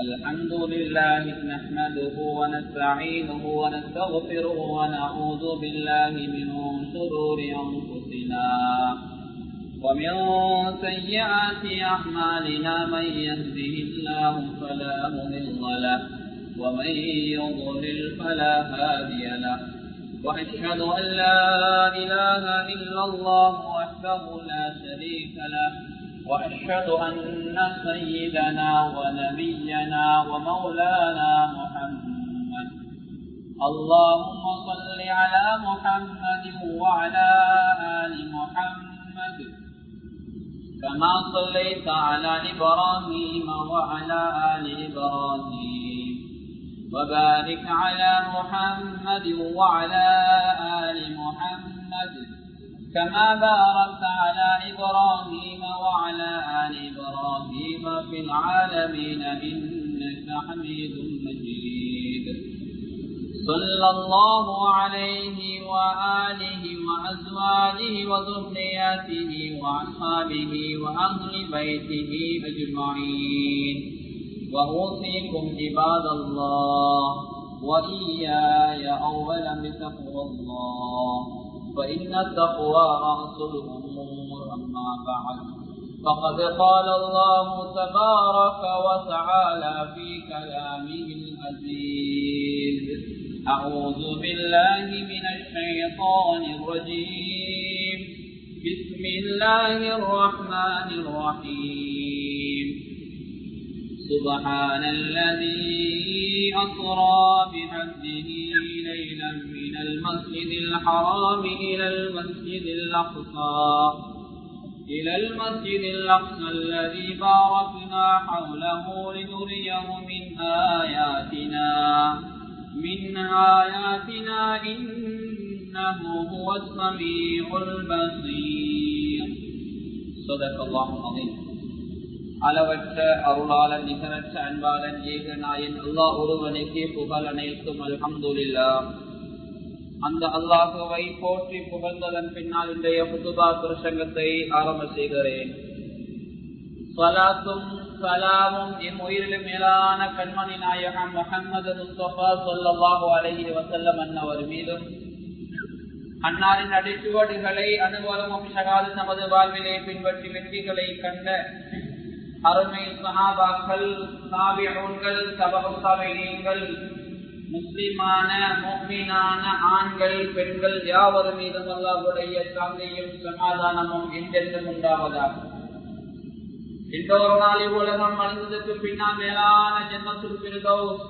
الحمد لله نحمده ونستعينه ونستغفره ونعوذ بالله من شرور أنفسنا ومن سيئات أعمالنا من يهده الله فلا مضل له ومن يضلل فلا هادي له وأشهد أن لا إله إلا الله وحده لا شريك له وأشهد أن سيدنا ونبينا ومولانا محمد اللهم صل على محمد وعلى آل محمد كما صليت على إبراهيم وعلى آل إبراهيم وبارك على محمد وعلى آل محمد كما باركت على إبراهيم وعلى آل إبراهيم في العالمين إنك حميد مجيد صلى الله عليه وآله وأزواجه وذرياته وأصحابه وأهل بيته أجمعين وأوصيكم عباد الله وإياي أولا بتقوى الله فإن التقوى رأس الأمور أما بعد فقد قال الله تبارك وتعالى في كلامه العزيز أعوذ بالله من الشيطان الرجيم بسم الله الرحمن الرحيم سبحان الذي أسرى بعبده ليلا من المسجد الحرام إلى المسجد الأقصى الذي باركنا حوله لنريه من آياتنا إنه هو السميع البصير صدق الله العظيم அளவற்ற அருளாளன் நிகரற்ற அன்பாளன் ஏகநாயன் அல்லாஹ் ஒருவனுக்கே புகழ் அனைத்தும் அல்ஹம்துலில்லாஹ். அந்த அல்லாஹுவை போற்றி புகழ்ந்ததன் பின்னால் இன்றைய குதுபா பிரசங்கத்தை ஆரம்ப செய்கிறேன். ஸலாத்தும் ஸலாமும் என் உயிரிலும் மேலான கண்மணி நாயகம் முஹம்மது முஸ்தபா ஸல்லல்லாஹு அலைஹி வஸல்லம் அன்னவர் மீதும் அன்னாரின் அடிச்சுவடுகளை அனுபவமும் ஷஹாதத் நமது வாழ்விலே பின்பற்றி வெற்றிகளை கண்ட அருமை சஹாபாக்கள், தாபிஊன்கள், தபஉ தாபிஈன்கள், முஸ்லிமான முஃமினான ஆண்கள் பெண்கள் யாவர் மீதும் அல்லாஹ்வுடைய சாந்தியும் சமாதானமும் என்றென்றும் உண்டாவதாக. இந்த ஒரு நாளில் உலகம் அழிந்ததற்கு பின்னால் மேலான ஜன்னத்துல் ஃபிர்தௌஸ்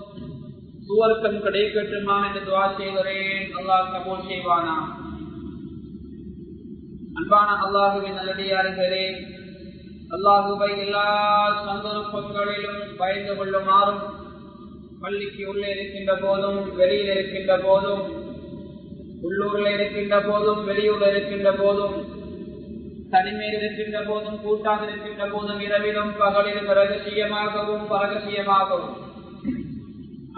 சுவர்க்கம் கிடைக்கட்டுமா என்று துஆ செய்கிறேன். அல்லாஹ் கபூல் செய்வானா. அன்பான அல்லாஹ்வின் நல்லடியார்களே, அல்லாஹுவை எல்லா சந்தர்ப்பங்களிலும் பயந்து கொள்ளுமாறும் பள்ளிக்கு உள்ளே இருக்கின்ற போதும் வெளியில் இருக்கின்ற போதும் உள்ளூரில் இருக்கின்ற போதும் வெளியூரில் இருக்கின்ற போதும் தனிமையில் இருக்கின்ற போதும் கூட்டாக இருக்கின்ற போதும் இரவிலும் பகலிலும் ரகசியமாகவும் பரகசியமாகவும்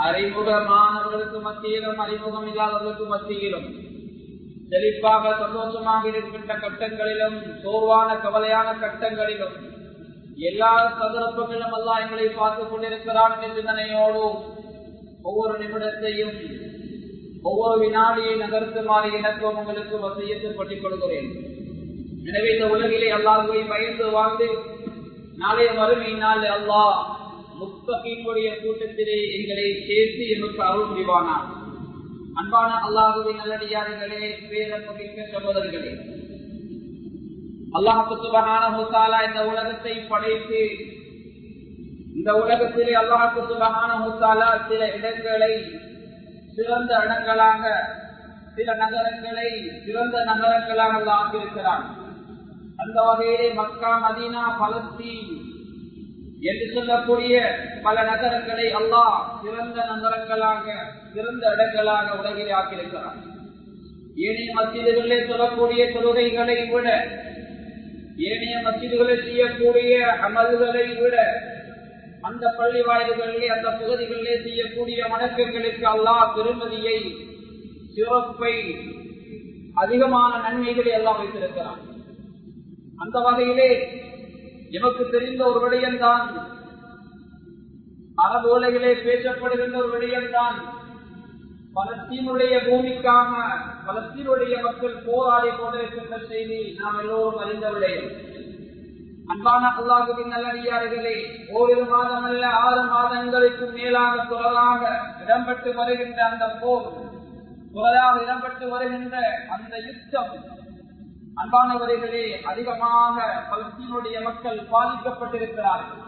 அறிமுகமானவர்களுக்கு மத்தியிலும் அறிமுகம் இல்லாதவர்களுக்கு மத்தியிலும் செழிப்பாக சந்தோஷமாக இருக்கின்ற கட்டங்களிலும் சோர்வான கவலையான கட்டங்களிலும் எல்லா சந்தர்ப்பங்களிலும் அல்லாஹ் எங்களை பார்த்துக் கொண்டிருக்கிறான் என்ற சிந்தனையோடு ஒவ்வொரு நிமிடத்தையும் ஒவ்வொரு வினாடியை நகர்த்துமாறு எனக்கும் உங்களுக்கு வசியத்து பற்றிக் கொள்கிறேன். எனவே இந்த உலகிலே அல்லாஹ்வை பயந்து வாழ்ந்து நாளைய மறுமையினால் அல்லாஹ் முத்தகீன்களுடைய கூட்டத்திலே எங்களை சேர்த்து எமக்கு அருள் புரிவானார். அன்பான அல்லாஹ்வின் நல்லடியார்களே, பேரன்புமிக்க சகோதரர்களே, அல்லாஹ் சுப்ஹானஹு வ தஆலா இந்த உலகத்தை படைத்து இந்த உலகத்திலே அல்லாஹ் சுப்ஹானஹு வ தஆலா சில இடங்களை சிறந்த இடங்களாக, சில நகரங்களை சிறந்த நகரங்களாக அல்லாஹ் ஆக்கியிருக்கிறான். அந்த வகையிலே மக்கா, மதீனா, பலஸ்தீன் என்று சொல்லக்கூடிய பல நகரங்களை அல்லாஹ் சிறந்த நகரங்களாக, சிறந்த இடங்களாக உலகிலே ஆக்கியிருக்கிறார். ஏனைய மஸ்ஜிதுகளிலே சொல்லக்கூடிய தொழுகைகளை விட, ஏனைய மஸ்ஜிதுகளில் செய்யக்கூடிய அமல்களை விட, அந்த பள்ளி வாயில்களிலே அந்த பகுதிகளிலே செய்யக்கூடிய வணக்கங்களுக்கு அல்லாஹ் பெருமதியை, சிறப்பை, அதிகமான நன்மைகளை எல்லாம் வைத்திருக்கிறார். அந்த வகையிலே எமக்கு தெரிந்த ஒரு விடயம்தான், அரபு உலகிலே பேசப்படுகின்ற ஒரு விடயம்தான், பலஸ்தீனுடைய பூமிக்காக பலஸ்தீனுடைய மக்கள் போராடி கொண்டிருக்கின்ற செய்தி நாம் எல்லோரும் அறிந்த விடயம். அன்பான அல்லாஹ்வின் நல்லடியார்களே, ஓரிரு மாதம் அல்ல 6 மாதங்களுக்கு மேலாக தொடராக இடம்பெற்று வருகின்ற அந்த போர், தொடராக இடம்பெற்று வருகின்ற அந்த யுத்தம், அன்பானவர்களே, அதிகமாக பலஸ்தீனுடைய மக்கள் பாதிக்கப்பட்டிருக்கிறார்கள்.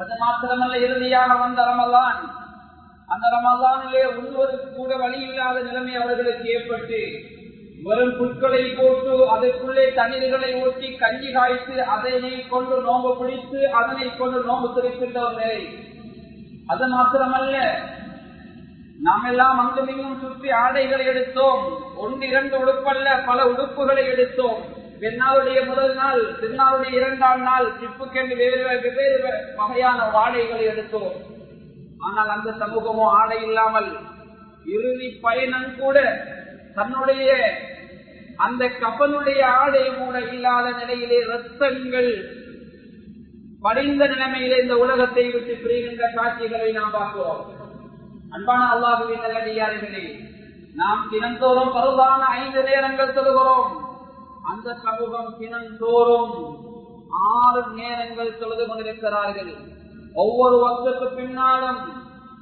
அது மாத்திரமல்ல, இறுதியாக வந்த ரமலான், அந்த ரமலானிலே உள்வருக்கு கூட வழி இல்லாத நிலைமை அவர்களுக்கு ஏற்பட்டு, வெறும் புட்களை போட்டு அதற்குள்ளே தண்ணீர்களை ஊற்றி கஞ்சி காய்த்து அதனை கொண்டு நோம்பு பிடித்து அதனை கொண்டு நோம்பு திரிக்கின்ற ஒரு நிலை. அது மாத்திரமல்ல, நாம் எல்லாம் அங்குமிங்கும் சுற்றி ஆடைகளை எடுத்தோம். 1-2 உடுப்பல்ல, பல உடுப்புகளை எடுத்தோம். பெண்ணாளுடைய முதல் நாள், பெண்ணாளுடைய 2ஆம் நாள் சிப்புக்கென்று வெவ்வேறு வகையான ஆடைகளை எடுத்தோம். ஆனால் அந்த சமூகமோ ஆடை இல்லாமல், இறுதி பயணம் கூட தன்னுடைய அந்த கப்பனுடைய ஆடை கூட இல்லாத நிலையிலே இரத்தங்கள் படிந்த நிலைமையிலே இந்த உலகத்தை விட்டு பிரிகின்ற காட்சிகளை நாம் பார்க்கிறோம். அன்பான அல்லாஹ்வின் நல்லடியார்களே, நாம் தினந்தோறும் பரவான 5 நேரங்கள் தொழுகிறோம். அந்த சமூகம் தினந்தோறும் 6 நேரங்கள் தொழுது கொண்டிருக்கிறார்கள். ஒவ்வொரு வக்துக்கு பின்னாலும்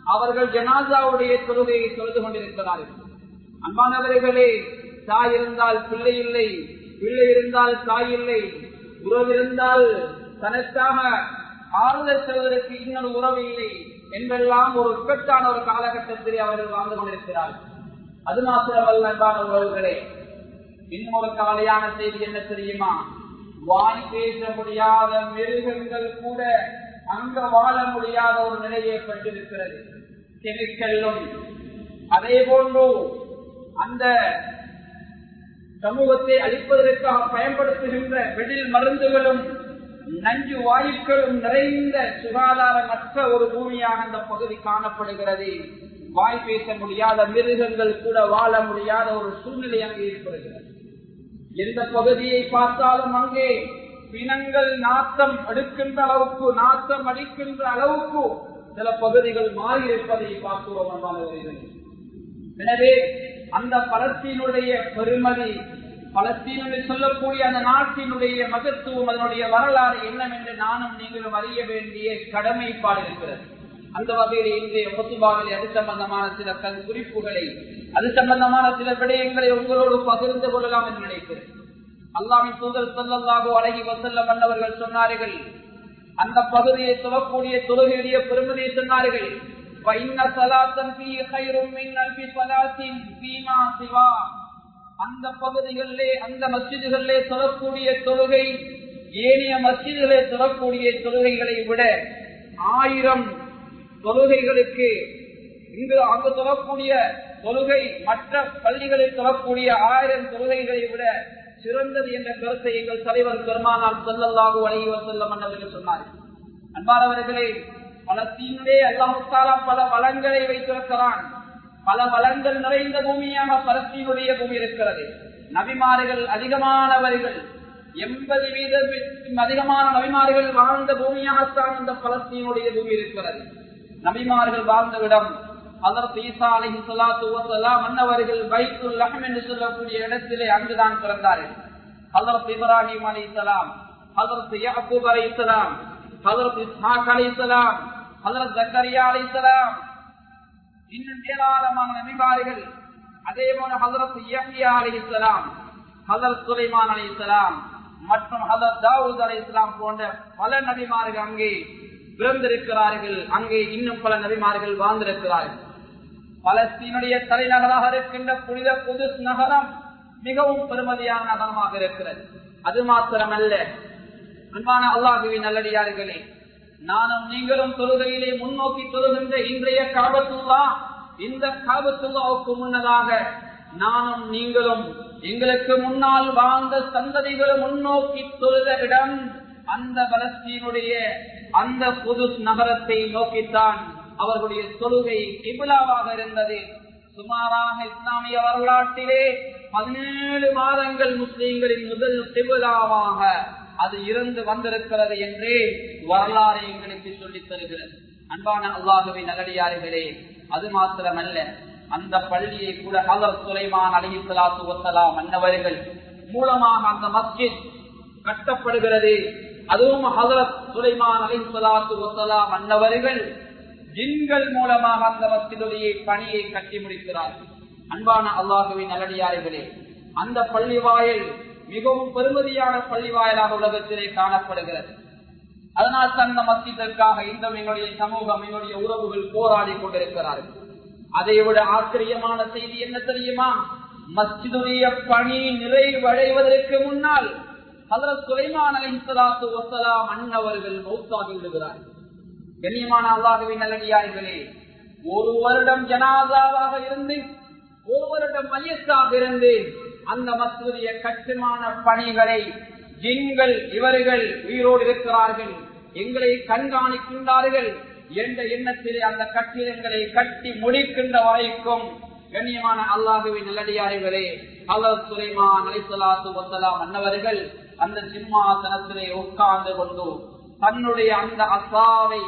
அவர்கள் ஜனாசாவுடைய தொழுகையை தொழுது கொண்டிருக்கிறார்கள். அன்பானவர்களே, தாய் இருந்தால் பிள்ளை இல்லை, பிள்ளை இருந்தால் தாய் இல்லை, உறவு இருந்தால் தனக்காக ஆறுதல் செய்வதற்கு இன்னொரு உறவு இல்லை என்றெல்லாம் ஒரு இக்கட்டான ஒரு காலகட்டத்தில் அவர்கள் வாழ்ந்து கொண்டிருக்கிறார்கள். அது மாத்திரமல்ல அன்பான உறவுகளே, இன்னும் ஒரு கவலையான செய்தி என்ன தெரியுமா? வாய் பேச முடியாத மிருகங்கள் கூட அங்க வாழ முடியாத ஒரு நிலை ஏற்பட்டிருக்கிறது. கெமிக்கலும் அதே போன்று அந்த சமூகத்தை அழிப்பதற்காக பயன்படுத்துகின்ற வெடில் மருந்துகளும் நஞ்சு வாயுக்களும் நிறைந்த சுகாதாரமற்ற ஒரு பூமியாக அந்த பகுதி காணப்படுகிறது. வாய் பேச முடியாத மிருகங்கள் கூட வாழ முடியாத ஒரு சூழ்நிலை அங்கே ஏற்படுகிறது. எந்த பகுதியை பார்த்தாலும் அங்கே பிணங்கள் நாத்தம் எடுக்கின்ற அளவுக்கு, நாத்தம் அடிக்கின்ற அளவுக்கு சில பகுதிகள் மாறி இருப்பதை பார்க்கிறோம். எனவே அந்த பலஸ்தீனுடைய பெருமதி, பலஸ்தீனில் சொல்லக்கூடிய அந்த நாட்டினுடைய மகத்துவம், அதனுடைய வரலாறு என்னவென்று நானும் நீங்களும் அறிய வேண்டிய கடமைப்பாடு இருக்கிறது. அந்த வகையில் இன்றைய முத்துபாவிலே அது சம்பந்தமான சில குறிப்புகளை, அது சம்பந்தமான சில விடயங்களை உங்களோடு பகிர்ந்து கொள்ளலாம் என்று நினைக்கிறேன். அல்லாஹ்வின் தூதர் ஸல்லல்லாஹு அலைஹி வஸல்லம் அவர்கள் சொன்னார்கள், அந்த பகுதியை சொல்லக்கூடிய தொழுகையுடைய பெருமதியை சொன்னார்கள். அந்த பகுதிகளிலே, அந்த மஸ்ஜிதுகளிலே சொல்லக்கூடிய தொழுகை ஏனைய மஸ்ஜிதுகளை சொல்லக்கூடிய தொழுகைகளை விட 1000 தொழுகைகளுக்கு, இங்கு அங்கு சொல்லக்கூடிய தொழுகை மற்ற பள்ளிகளில் சொல்லக்கூடிய 1000 தொழுகைகளை விட சிறந்தது என்ற கருத்தை எங்கள் தலைவர் பெருமானார் ஸல்லல்லாஹு அலைஹி வஸல்லம் அவர்கள் சொன்னார்கள். அன்பானவர்களே, பலஸ்தீனிலே அல்லாஹ் தஆலா பல வளங்களை வைத்திருக்கிறான். பல வளங்கள் நிறைந்த பூமியாக பலஸ்தீனுடைய பூமி இருக்கிறது. நபிமார்கள் அதிகமானவர்கள், 80% அதிகமான நபிமார்கள் வாழ்ந்த பூமியாகத்தான் இந்த பலஸ்தீனுடைய பூமி இருக்கிறது. நபிமார்கள் வாழ்ந்த இடம் ஹஜ்ரத் ஈசா அலைஹிஸ்ஸலாத்து வஸலாம் அன்னவர்கள் பைத்துல் லஹம் என்று சொல்லக்கூடிய இடத்திலே அங்குதான் பிறந்தார்கள். ஹஜ்ரத் இப்ராஹிம் அலைஹிஸ்ஸலாம், ஹஜ்ரத் யாக்கூப் அலைஹிஸ்ஸலாம், ஹஜ்ரத் இஸ்ஹாக் அலைஹிஸ்ஸலாம், ஹஜ்ரத் ஜக்கரியா அலைஹிஸ்ஸலாம், இன்னும் ஏராளமான நபிமார்கள், அதே போல ஹஜ்ரத் யஹ்யா அலைஹிஸ்ஸலாம், ஹஜ்ரத் சுலைமான் அலைஹிஸ்ஸலாம் மற்றும் ஹஜ்ரத் தாவூத் அலைஹிஸ்ஸலாம் போன்ற பல நபிமார்கள் அங்கே பிறந்திருக்கிறார்கள். அங்கே இன்னும் பல நபிமார்கள் வாழ்ந்திருக்கிறார்கள். பலஸ்தீனுடைய தலைநகராக இருக்கின்ற புனித குதுஸ் நகரம் மிகவும் பெருமதியான நகரமாக இருக்கிறது. அது மாத்திரமல்ல, அன்பான அல்லாஹ்வின் நல்லடியார்களே, நானும் நீங்களும் தொழுகையிலே முன்னோக்கி தொழுகின்ற இன்றைய காபத்துல்லா, இந்த காபத்துல்லாவுக்கு முன்னதாக நானும் நீங்களும் எங்களுக்கு முன்னால் வாழ்ந்த சந்ததிகளும் முன்னோக்கி தொழுத இடம் அந்த பலஸ்தீனுடைய அந்த குதுஸ் நகரத்தை நோக்கித்தான் அவர்களுடைய தொழுகை கிப்லாவாக இருந்தது. சுமாராக இஸ்லாமிய வரலாற்றிலே 17 மாதங்கள் முஸ்லிம்களின் முதல் கிப்லாவாக அது இருந்து வந்திருக்கிறது என்றே வரலாறு எங்களுக்கு சொல்லித் தருகிறது. அன்பான அல்லாஹ்வின் நல்லடியார்களே, அது மாத்திரமல்ல, அந்த பள்ளியை கூட ஹஜ்ரத் சுலைமான் அலைஹிஸ்ஸலாத்து வஸ்ஸலாம் அன்னவர்கள் மூலமாக அந்த மஸ்ஜித் கட்டப்படுகிறது. அதுவும் ஹஜ்ரத் சுலைமான் அலைஹிஸ்ஸலாத்து வஸ்ஸலாம் அன்னவர்கள் ஜின்கள் மூலமாக அந்த மஸ்ஜிதுடைய பணியை கட்டி முடிக்கிறார்கள். அன்பான அல்லாஹ்வின் நல்லடியார்களே, அந்த பள்ளி வாயில் மிகவும் பெருமதியான பள்ளி வாயிலாக உலகத்திலே காணப்படுகிறது. அதனால் அந்த மஸ்ஜிதிற்காக இன்றும் எங்களுடைய சமூகம், எங்களுடைய உறவுகள் போராடி கொண்டிருக்கிறார்கள். அதை விட ஆச்சரியமான செய்தி என்ன தெரியுமா? மஸ்ஜிதுடைய பணி நிறைவடைவதற்கு முன்னால் ஹஜ்ரத் சுலைமான் அலைஹிஸ்ஸலாத்து வஸ்ஸலாம் அன்னவர்கள் மௌத்தாகி விடுகிறார்கள். கண்ணியமான அல்லாஹ்வின் நல்லடியார்களே, ஒரு வருடம் ஜனாசாவாக இருந்து, ஒரு வருடம் மையத்தாக இருந்து அந்த மஸ்ஜிதுடைய கட்டுமான பணிகளை ஜின்கள் இவர்கள் உயிரோடு இருக்கிறார்கள், எங்களை கண்காணிக்கின்றார்கள் என்ற எண்ணத்திலே அந்த கட்டிடங்களை கட்டி முடிக்கின்ற வரைக்கும் கண்ணியமான அல்லாஹ்வின் நல்லடியார்களே, ஹஜ்ரத் சுலைமான் அலைஹிஸ்ஸலாத்து வஸ்ஸலாம் அன்னவர்கள் அந்த சிம்மாசனத்திலே உட்கார்ந்து கொண்டு தன்னுடைய அந்த அசாவை,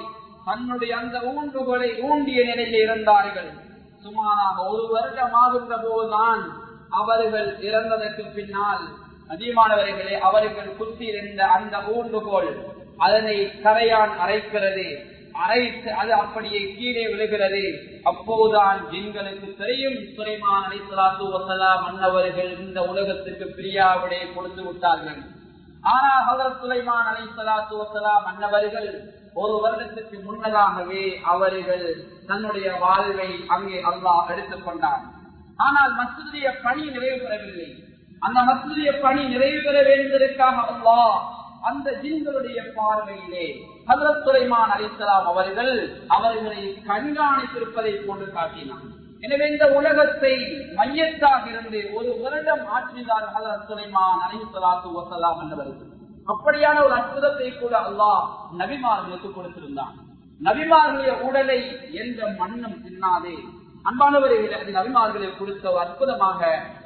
தன்னுடைய அந்த ஊன்றுகளை ஊண்டிய நிலையில் இருந்தார்கள். சுமாராக ஒரு வருடமாகின்ற போதுதான் அவர்கள் இறந்ததற்கு பின்னால் அதிகமானவர்களே அவர்கள் குத்தியிருந்த அந்த ஊன்றுகோல் அதனை கரையான் அரைக்கிறது. அரைத்து அது அப்படியே கீழே விழுகிறது. அப்போதுதான் ஜின்களுக்கு தெரியும், சுலைமான் அலைஹிஸ்ஸலாத்து வஸ்ஸலாம் அன்னவர்கள் இந்த உலகத்துக்கு பிரியாவிடை கொடுத்து விட்டார்கள். ஆனால் ஹஜ்ரத் சுலைமான் அலைஹிஸ்ஸலாத்து வஸ்ஸலாம் அன்னவர்கள் ஒரு வருடத்துக்கு முன்னதாகவே அவர்கள் தன்னுடைய வாழ்வை அங்கே அல்லாஹ் எடுத்துக் கொண்டார். ஆனால் மஸ்ஜிதுடைய பணி நிறைவு பெறவில்லை. அந்த மஸ்ஜிதுடைய பணி நிறைவு பெற வேண்டியதற்காக அல்லாஹ் அந்த ஜின்களுடைய பார்வையிலே ஹஜ்ரத் சுலைமான் அலைஹிஸ்ஸலாம் அவர்களை கண்காணித்திருப்பதை போன்று காட்டினார். எனவே இந்த உலகத்தை மையத்தாக இருந்து ஒரு வருடம் ஆட்சிதார் ஹஜ்ரத் சுலைமான் அலைஹிஸ்ஸலாத்து வஸ்ஸலாம் அன்னவர்கள். அப்படியான ஒரு அற்புதத்தை கூட அல்லாஹ் நபிமார்களுக்கு கொடுத்திருந்தான். நபிமார்களுடைய உடலை எந்த மண்ணும் தின்னாதே. அன்பானவர்களை அந்த நபிமார்களை கொடுத்த ஒரு அற்புதமாக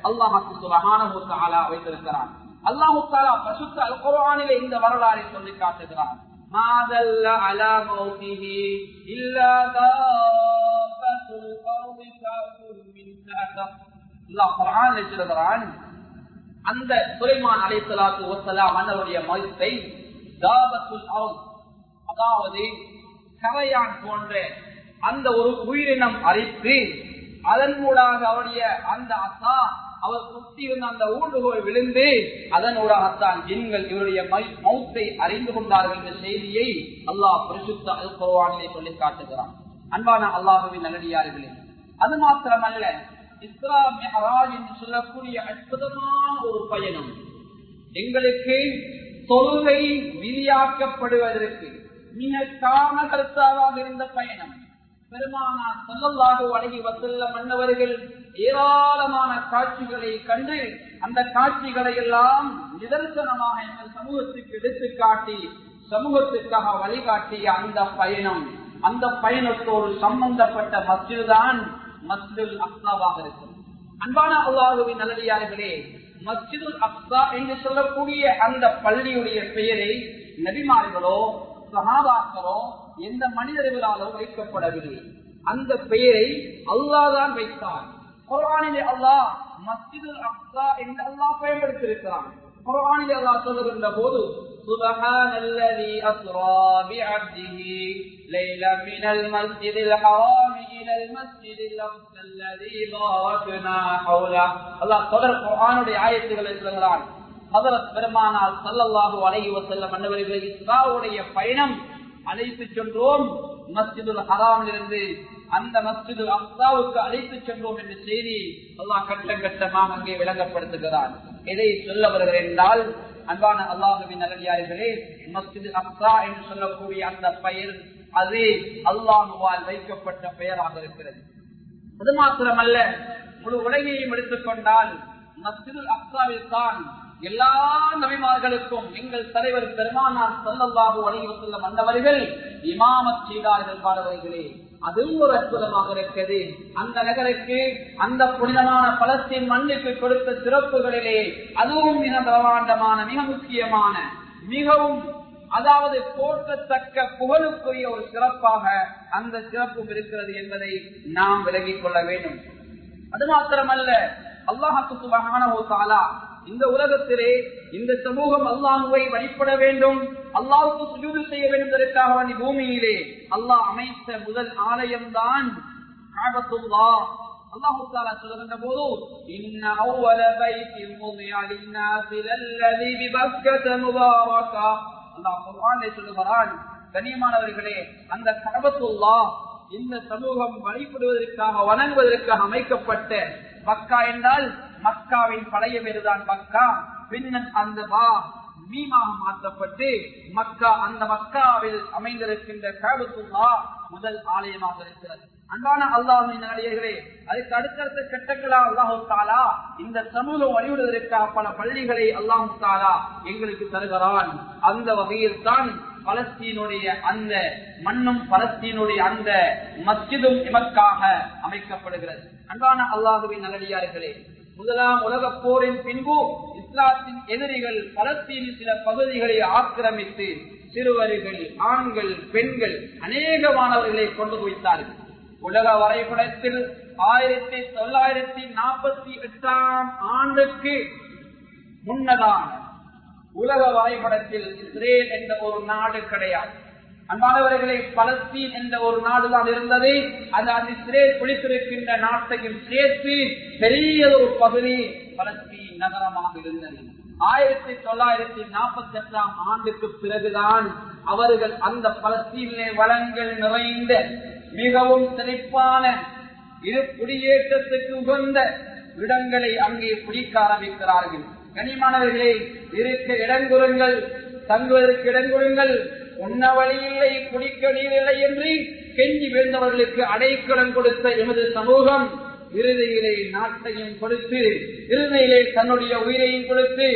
அல்லாஹ் சுப்ஹானஹு வ தஆலா வைத்திருக்கிறான். அல்லாஹ் தஆலா பரிசுத்த அல் குர்ஆனிலே இந்த வரலாறை சொல்லி காட்டுகிறான். மாதல்ல அலா மௌதிஹி இல்லா தாபத்துல் கௌமி காஃபுர் மின் தஅதப். அல்லாஹ் குர்ஆனிலே சொல்கிறான், அந்த சுலைமான் அலைஹிஸ்ஸலாத்து வஸ்ஸலாம் அன்னவருடைய மௌத்தை தாபத்துல் அர்த், அதாவது கரையான் போன்ற அந்த ஒரு உயிரினம் அரித்து அதன் மூலமாக அவருடைய அந்த அசா அவர் குத்தியிருந்த அந்த ஊண்டுகோல் விழுந்து அதனூடாகத்தான் ஜின்கள் இவருடைய மௌத்தை அறிந்து கொண்டார்கள் என்ற செய்தியை அல்லாஹ் பரிசுத்த அல் குர்ஆனிலே சொல்லி காட்டுகிறான். அன்பான அல்லாஹ்வின் நல்லடியார்களே, அது மாத்திரமல்ல, இஸ்ரா மிஅராஜ் என்று சொல்லக்கூடிய அற்புதமான ஒரு பயணம் எங்களுக்கு தொழுகை விதியாக்கப்படுவதற்கு மிக காரணகர்த்தாவாக இருந்த பயணம். பெருமானார் ஸல்லல்லாஹு அலைஹி வஸல்லம் அன்னவர்கள் ஏராளமான காட்சிகளை கண்டு அந்த காட்சிகளை எல்லாம் நிதர்சனமாக எங்கள் சமூகத்துக்கு எடுத்துக்காட்டி சமூகத்துக்காக வழிகாட்டிய அந்த பயணம், அந்த பயணத்தோடு சம்பந்தப்பட்ட மஸ்ஜித் தான் மஸ்ஜிதுல் அக்ஸாவாக இருக்கும். அன்பான அல்லாஹ்வின் நல்லடியார்களே, மஸ்ஜிதுல் அக்ஸா என்று சொல்லக்கூடிய அந்த பள்ளியுடைய பெயரை நபிமார்களோ சஹாபாக்களோ எந்த மனிதர்களாலோ வைக்கப்படவில்லை. அந்த பெயரை அல்லாஹ் தான் வைத்தார். குர்ஆனிலே அல்லாஹ் மஸ்ஜிதுல் அக்ஸா என்று அல்லாஹ் பயன்படுத்தியிருக்கிறான். குர்ஆனிலே அல்லாஹ் சொல்லுகின்ற போது சுப்ஹானல்லஸீ அஸ்ரா பிஅப்திஹி லைலன் மினல் மஸ்ஜிதில் ஹராமி இலல் மஸ்ஜிதில் அக்ஸல்லஸீ பாரக்னா ஹவுலா. அல்லாஹ் தொடர் குர்ஆனுடைய ஆயத்துக்களை சொல்கிறான். ஹஜ்ரத் பெருமானார் ஸல்லல்லாஹு அலைஹி வஸல்லம் அன்னவர்களை இஸ்ராவுடைய பயணம் அழைத்து சென்றோம், மஸ்ஜிதுல் ஹராமிலிருந்து அந்த மஸ்ஜிதுல் அக்ஸாவுக்கு அழைத்து சென்றோம் என்ற செய்தி அல்லாஹ் கட்டம் கட்டமாக அங்கே விளங்கப்படுத்துகிறார். எதை சொல்ல வருகிறேன் என்றால், அன்பான அல்லாஹ்வின் நல்லடியார்களே, மஸ்ஜிதுல் அக்ஸா என்று சொல்லக்கூடிய அந்த பெயர் அது அல்லாஹ்வால் வைக்கப்பட்ட பெயராக இருக்கிறது. அது மாத்திரமல்ல, முழு உலகையும் எடுத்துக்கொண்டால் மஸ்ஜிதுல் அக்ஸாவில் தான் எல்லா நபிமார்களுக்கும் எங்கள் தலைவர் பெருமானார் ஸல்லல்லாஹு அலைஹி வஸல்லம் அன்னவர்கள் இமாமத் செய்தார்கள். பாடவர்களே, அதுவும் ஒரு அற்புதமாக இருக்கிறது. அந்த நகருக்கு, அந்த புனிதமான பலஸ்தீன் மண்ணுக்கு கொடுத்த சிறப்புகளிலே அதுவும் மிக பிரமாண்டமான, மிக முக்கியமான, மிகவும் அதாவது போற்றத்தக்க புகழுக்குரிய ஒரு சிறப்பாக அந்த சிறப்பும் இருக்கிறது என்பதை நாம் விலகிக் கொள்ள வேண்டும். அது மாத்திரமல்ல, அல்லாஹ் சுப்ஹானஹு வ தஆலா இந்த உலகத்திலே இந்த சமூகம் அல்லாஹ்வை வழிபட வேண்டும், அல்லாஹ்வுக்கு சுஜூது செய்ய வேண்டும் என்பதற்காக பூமியிலே அல்லாஹ் அமைத்த முதல் ஆலயம் தான் காபத்துல்லாஹ். அல்லாஹ் தஆலா சொல்கின்ற போது இன்ன அவ்வல பைத்தின் முதிஅ லின்னாஸி லல்லதி பிபக்கத முபாரகா, அல்லாஹ் குர்ஆனிலே சொல்கிறான், கண்ணியமானவர்களே, அந்த காபத்துல்லாஹ் இந்த சமூகம் வழிபடுவதற்காக வணங்குவதற்காக அமைக்கப்பட்ட, மக்கா என்றால் மக்காவின் பழைய பேருதான் மக்கா, பின்னர் அந்த மீமாக மாற்றப்பட்டு மக்கா, அந்த மக்காவில் அமைந்திருக்கின்ற காபத்துல்லாஹ் முதல் ஆலயமாக இருக்கிறது. அன்பான அல்லாஹ்வின் நல்லடியார்களே, அதுக்கு அடுத்தடுத்த கட்டங்களாக அல்லாஹ் தஆலா இந்த சமூகம் வழிபடுவதற்காக பல பள்ளிகளை அல்லாஹ் தஆலா எங்களுக்கு தருகிறான். அந்த வகையில் தான் பலஸ்தீனுடைய அந்த மண்ணும் பலஸ்தீனுடைய அந்த மஸ்ஜிதும் எமக்காக அமைக்கப்படுகிறது. அன்பான அல்லாஹ்வின் நல்லடியார்களே, முதலாம் உலகப் போரின் பின்பு இஸ்லாத்தின் எதிரிகள் பலஸ்தீனின் சில பகுதிகளை ஆக்கிரமித்து சிறுவர்கள், ஆண்கள், பெண்கள், அநேகமானவர்களை கொண்டு குவித்தார்கள். உலக வரைபடத்தில் 1948 ஆண்டுக்கு முன்னதான் உலக வரைபடத்தில் இஸ்ரேல் என்ற ஒரு நாடு கிடையாது. அன்பானவர்களை, பலஸ்தீன் என்ற ஒரு நாடுதான் இருந்தது. அந்த இஸ்ரேல் பிடித்திருக்கின்ற நாட்டையும் சேர்த்து பெரிய ஒரு பகுதி பலஸ்தீன் நகரமாக இருந்தது. 1948 ஆண்டுக்கு பிறகுதான் அவர்கள் அந்த பலஸ்தீனிலே வளங்கள் நிறைந்த மிகவும் செழிப்பான இரு குடியேற்றத்துக்கு உகந்த இடங்களை அங்கே பிடிக்க ஆரம்பிக்கிறார்கள். கனிமானவர்களே, இருக்க இடங்குறுங்கள், தங்குவதற்கு இடங்குறுங்கள், உண்ண வழி இல்லை, குடிக்க நீர் இல்லை என்று கெஞ்சி வீழ்ந்தவர்களுக்கு அடைக்கலம் கொடுத்த எமது சமூகம் இறுதியிலே நாட்டையும் கொடுத்து, இறுதியிலே தன்னுடைய உயிரையும் கொடுத்து,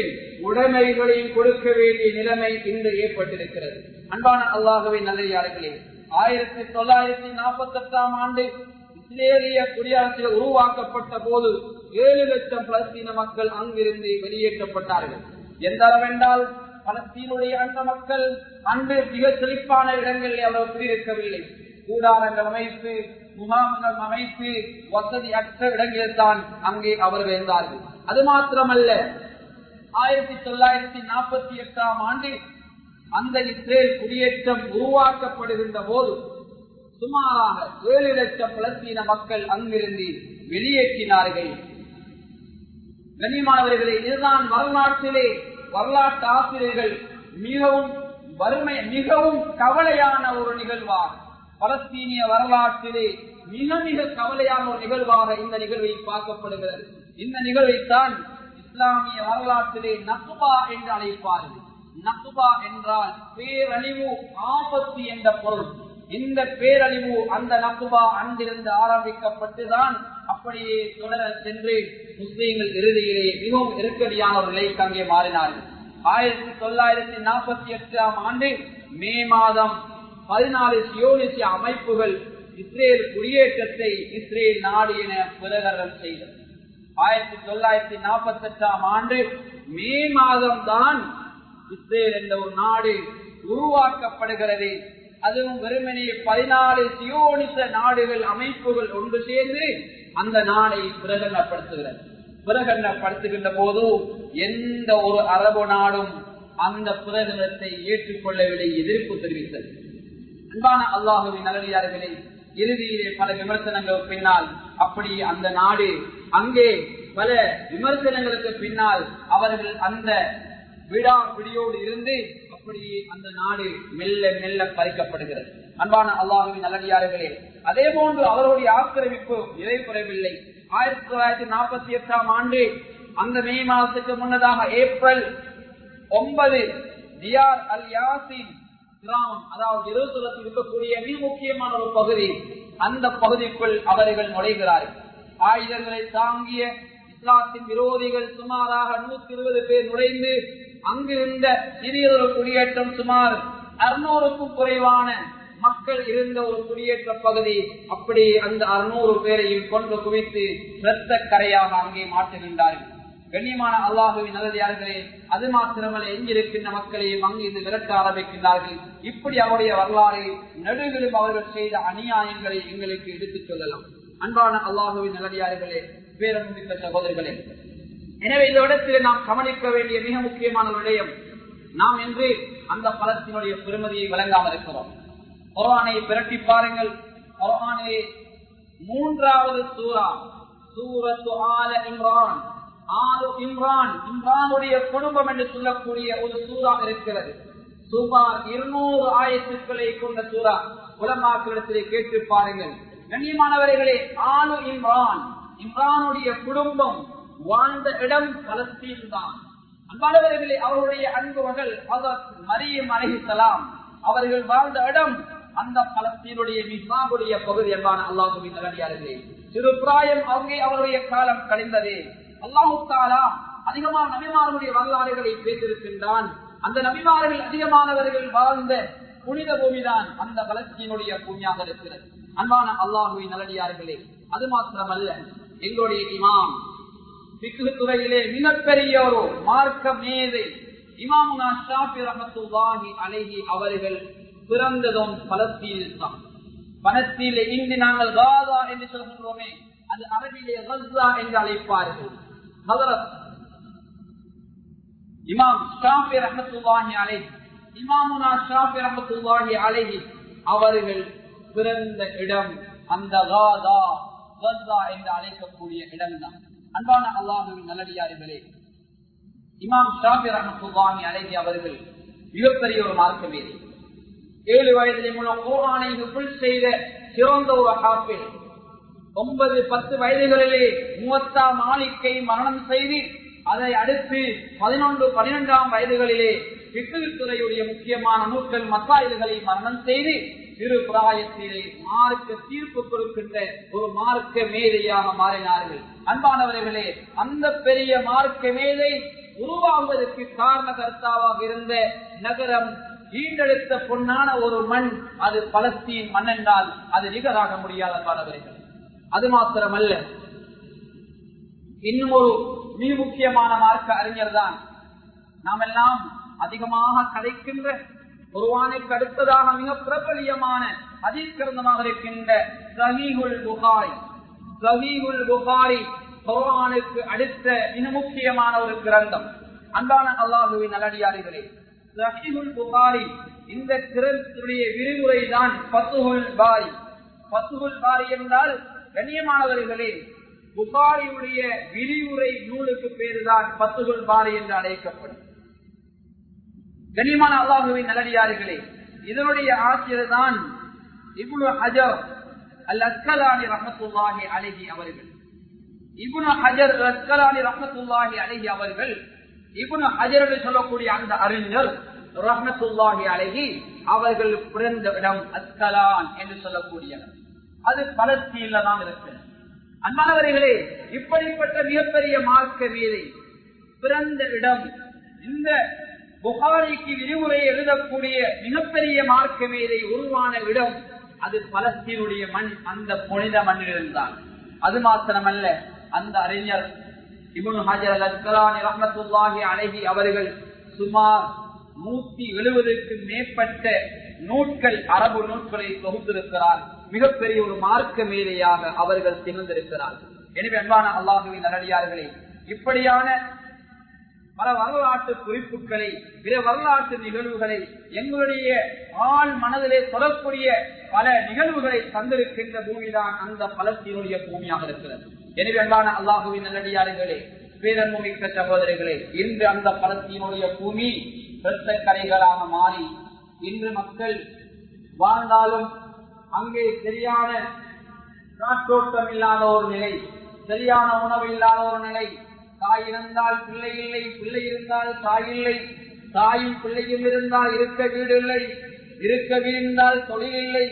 உடைமைகளையும் கொடுக்க வேண்டிய நிலைமை இன்று ஏற்பட்டிருக்கிறது. அன்பான அல்லாஹ்வின் நல்லடியார்களே, 1948 ஆண்டு இஸ்ரேலிய குடியரசு உருவாக்கப்பட்ட போது 7 லட்சம் பலஸ்தீன மக்கள் அங்கிருந்து வெளியேற்றப்பட்டார்கள். எந்த அளவென்றால் பலஸ்தீனுடைய அந்த மக்கள் அன்று மிக செழிப்பான இடங்களில் அவ்வளவு குடியிருக்கவில்லை. கூடாரங்கள் அமைத்து, முகாம்கள் அமைத்து, வசதி அற்ற இடங்களில் தான் அங்கே அவர்கள் இருந்தார்கள். அது மாத்திரமல்ல, 1948 ஆண்டு அந்த இஸ்ரேல் குடியேற்றம் உருவாக்கப்படுகின்ற போது சுமாராக 7 லட்சம் பலஸ்தீன மக்கள் அங்கிருந்து வெளியேற்றினார்கள். கண்ணியமானவர்களே, இதுதான் வரலாற்றிலே வரலாற்று ஆசிரியர்கள் மிகவும் கவலையான ஒரு நிகழ்வாக, பலஸ்தீனிய வரலாற்றிலே மிக மிக கவலையான ஒரு நிகழ்வாக இந்த நிகழ்வை பார்க்கப்படுகிறது. இந்த நிகழ்வைத்தான் இஸ்லாமிய வரலாற்றிலே நக்பா என்று அழைப்பார்கள். நக்பா என்றால் பேரழிவு, ஆபத்து என்ற பொருள். இந்த பேரழிவு, அந்த நக்பா அங்கிருந்து ஆரம்பிக்கப்பட்டுதான் அப்படியே தொடர சென்று முஸ்லீம்கள் இறுதியிலே மிகவும் நெருக்கடியான ஒரு நிலைக்கு அங்கே மாறினார்கள். 1948 ஆண்டு மே மாதம் 14 சியோனிசிய அமைப்புகள் இஸ்ரேல் குடியேற்றத்தை இஸ்ரேல் நாடு என பிரகடனம் செய்தது. 1948 ஆண்டு மே மாதம் தான் இஸ்ரேல் என்ற ஒரு நாடு உருவாக்கப்படுகிறது. அதுவும் வெறுமனே 14 சியோனிச நாடுகள் அமைப்புகள் ஒன்று சேர்ந்து அந்த நாடை பிரகடனப்படுத்துகின்ற போது எந்த ஒரு அரபு நாடும் அந்த பிரகடனத்தை ஏற்றுக்கொள்ளவில்லை, எதிர்ப்பு தெரிவித்தது. அன்பான அல்லாஹ்வின் நல்லடியார்களே, இறுதியிலே பல விமர்சனங்களுக்கு பின்னால் அப்படி அந்த நாடு அங்கே பல விமர்சனங்களுக்கு பின்னால் அவர்கள் அந்த விடாபிடியோடு இருந்து அப்படியே அந்த நாடு மெல்ல மெல்ல பறிக்கப்படுகிறது. அன்பான அல்லாஹ்வின் நல்லடியார்களே, அதே போன்று அவருடைய ஆக்கிரமிப்பு நிறைவுறவில்லை. 1948 ஆண்டு அந்த மே மாதத்துக்கு முன்னதாக ஏப்ரல் 9 தியார் அல் யாசின் கிராமம், அதாவது ஜெருசலத்தில் இருக்கக்கூடிய மிக முக்கியமான ஒரு பகுதி, அந்த பகுதிக்குள் அவர்கள் நுழைகிறார்கள். ஆயுதங்களை தாங்கிய இஸ்லாத்தின் விரோதிகள் சுமாராக 120 பேர் நுழைந்து அங்கிருந்த சிறியதொரு குடியேற்றம், சுமார் 600க்கும் குறைவான மக்கள் இருந்த ஒரு குடியேற்ற பகுதி, அப்படி அந்த 600 பேரையும் கொண்டு குவித்து இரத்த கரையாக அங்கே மாற்றுகின்றார்கள். கண்ணியமான அல்லாஹுவின் நல்லடியார்களே, அது மாத்திரமல்ல, எங்கிருக்கின்ற மக்களையும் அங்கிருந்து விரட்ட ஆரம்பிக்கின்றார்கள். இப்படி அவருடைய வரலாறு நடுவிலும் அவர்கள் செய்த அநியாயங்களை எங்களுக்கு எடுத்துச் சொல்லலாம். அன்பான அல்லாஹுவின் நல்லடியார்களே, பேரன்பிக்க சகோதரர்களே, எனவே இந்த இடத்தில் நாம் கவனிக்க வேண்டிய மிக முக்கியமான விடயம், நாம் என்று அந்த பலத்தினுடைய பெருமதியை வழங்காமல் இருக்கிறோம். குர்ஆனை பிரட்டி பாருங்கள். குர்ஆனிலே 3வது சூரா, சூரத்து ஆல இம்ரான். ஆலு இம்ரான், இம்ரானுடைய குடும்பம் என்று சொல்லக்கூடிய ஒரு சூரா இருக்கிறது. சுமார் 200 ஆயத்துக்களை கொண்ட சூரா. உலமாக்களிடத்திலே கேட்டு பாருங்கள். கண்ணியமானவர்களே, ஆலு இம்ரான், இம்ரானுடைய குடும்பம் வாழ்ந்த இடம் பலஸ்தீன் தான். அன்பானவர்களே, அவருடைய அன்பு மகள் ஹஜ்ரத் மரியம் அலைஹிஸ்ஸலாம் அவர்கள் வாழ்ந்த இடம் அந்த பலஸ்தீனுடைய மிஸ்ராவுடைய பகுதி. அன்பான அல்லாஹ்வின் நல்லடியார்களே, சிறு பிராயம் அங்கே அவருடைய காலம் கழிந்தது. அல்லாஹ் தஆலா அதிகமான நபிமார்களுடைய வரலாறுகளை பேசியிருக்கின்றான். அந்த நபிமார்கள் அதிகமானவர்கள் வாழ்ந்த புனித பூமிதான் அந்த பலஸ்தீனுடைய பூமியாக இருக்கிறது. அன்பான அல்லாஹ்வின் நல்லடியார்களே, அது மாத்திரமல்ல, எங்களுடைய இமாம் ஃபிக்ஹ் துறையிலே மிகப்பெரிய ஒரு மார்க்க மேதை இமாமுனா ஷாஃபி ரஹ்மத்துல்லாஹி அலைஹி அவர்கள் பிறந்ததும் பலஸ்தீனில் தான். பலஸ்தீனிலே இன்று நாங்கள் காஸா என்று சொல்கின்றோமே, அது அரபியிலே கஸ்ஸா என்று அழைப்பார்கள். ஹஜ்ரத் இமாம் ஷாஃபி ரஹ்மத்துல்லாஹி அலைஹி, இமாமுனா ஷாஃபி ரஹ்மத்துல்லாஹி அலைஹி அவர்கள் பிறந்த இடம் அந்த கஸ்ஸா என்று அழைக்கக்கூடிய இடம்தான். அன்பான அல்லாஹ்வின் நல்லடியார்களே, இமாம் ஷாஃபி ரஹ்மத்துல்லாஹி அலைஹி அவர்கள் மிகப்பெரிய ஒரு மார்க்க மேதை. 7 வயதிலே மூலம் குர்ஆனை ஹிஃப்ல் செய்த சிறந்த ஒரு ஹாஃபிஸ். 9-10 வயதுகளிலே முவத்தா மாலிக்கை மரணம் செய்து, அதை அடுத்து 11-12 வயதுகளிலே ஃபிக்ஹ் துறையுடைய முக்கியமான நூல்கள் மசாயில்களை மரணம் செய்து, சிறு பிராயத்திலே மார்க்க தீர்ப்பு கொடுக்கின்ற ஒரு மார்க்க மேதையாக மாறினார்கள். அன்பானவர்களே, அந்த பெரிய மார்க்க மேதை உருவாகுவதற்கு காரணகர்த்தாவாக இருந்த நகரம், ஈண்டெடுத்த பொன்னான ஒரு மண், அது பலஸ்தீன் மண் என்றால் அது நிகராக முடியாத அன்பானவர்கள். அது மாத்திரமல்ல, இன்னும் ஒரு மிக முக்கியமான மார்க்க அறிஞர் தான் நாம் எல்லாம் அதிகமாக கதைக்கின்ற, குர்ஆனுக்கு அடுத்ததாக மிக பிரபலியமான ஹதீஸ் கிரந்தமாக இருக்கின்ற ஸஹீஹுல் புகாரி. ஸஹீஹுல் புகாரி குர்ஆனுக்கு அடுத்த மிக முக்கியமான ஒரு கிரந்தம். அன்பான அல்லாஹ்வின் நல்லடியார்களே, ஸஹீஹுல் புகாரி இந்த கிரந்தத்துடைய விரிவுரை தான் ஃபத்ஹுல் பாரி. ஃபத்ஹுல் பாரி என்றால் கண்ணியமானவர்களே, புகாரியுடைய விரிவுரை நூலுக்கு பேருதான் ஃபத்ஹுல் பாரி என்று அழைக்கப்படும். கண்ணியமான அல்லாஹ்வின் நல்லடியார்களே, இதனுடைய ஆசிரியர் தான் இப்னு ஹஜர் அல் அஸ்கலானி ரஹ்மத்துல்லாஹி அலைஹி அவர்கள். இப்னு ஹஜர் அல் அஸ்கலானி ரஹ்மத்துல்லாஹி அலைஹி அவர்கள், இப்னு ஹஜர் என்று சொல்லக்கூடிய அந்த அறிஞர் ரஹ்மத்துல்லாஹி அலைஹி அவர்கள் பிறந்த இடம் அஸ்கலான் என்று சொல்லக்கூடிய அது பலஸ்தீன்ல தான் இருக்கிறது. அன்பானவர்களே, இப்படிப்பட்ட மிகப்பெரிய மார்க்க மேதை பிறந்த இடம், இந்த புகாரிக்கு விரிவுரை எழுதக்கூடிய மிகப்பெரிய மார்க்க மேதை உருவான இடம், அது பலஸ்தீனுடைய மண், அந்த புனித மண்ணிலிருந்தான். அது மாத்திரமல்ல, அந்த அறிஞர் இப்னு ஹஜர் அல் அஸ்கலானி ரஹ்மத்துல்லாஹி அலைஹி அவர்கள் சுமார் 170க்கு மேற்பட்ட நூல்கள், அரபு நூல்களை தொகுத்திருக்கிறார். மிகப்பெரிய ஒரு மார்க்க மேதையாக அவர்கள் திகழ்ந்திருக்கிறார். எனவே அன்பான அல்லாஹ்வின் நல்லடியார்களே, இப்படியான பல வரலாற்று குறிப்புகளை, பிற வரலாற்று நிகழ்வுகளை, எங்களுடைய ஆள் மனதிலே தொடரக்கூடிய பல நிகழ்வுகளை தந்திருக்கின்ற பூமிதான் அந்த பலஸ்தீனுடைய பூமியாக இருக்கிறது. எனவே அன்பான அல்லாஹ்வின் நல்லடியார்களே, பேரன்புமிக்க சகோதரர்களே, இன்று அந்த பலஸ்தீனுடைய பூமி இரத்த கரைகளாக மாறி இன்று மக்கள் வாழ்ந்தாலும் அங்கே சரியான காற்றோட்டம் இல்லாத ஒரு நிலை, சரியான உணவு இல்லாத ஒரு நிலை, தாய் இருந்தால் பிள்ளை இல்லை, பிள்ளை இருந்தால் தாய் இல்லை, தாயும் பிள்ளையும் இருந்தால் இருக்க வீடு இல்லை, இருக்க வீழ்ந்தால் தொழில் இல்லை.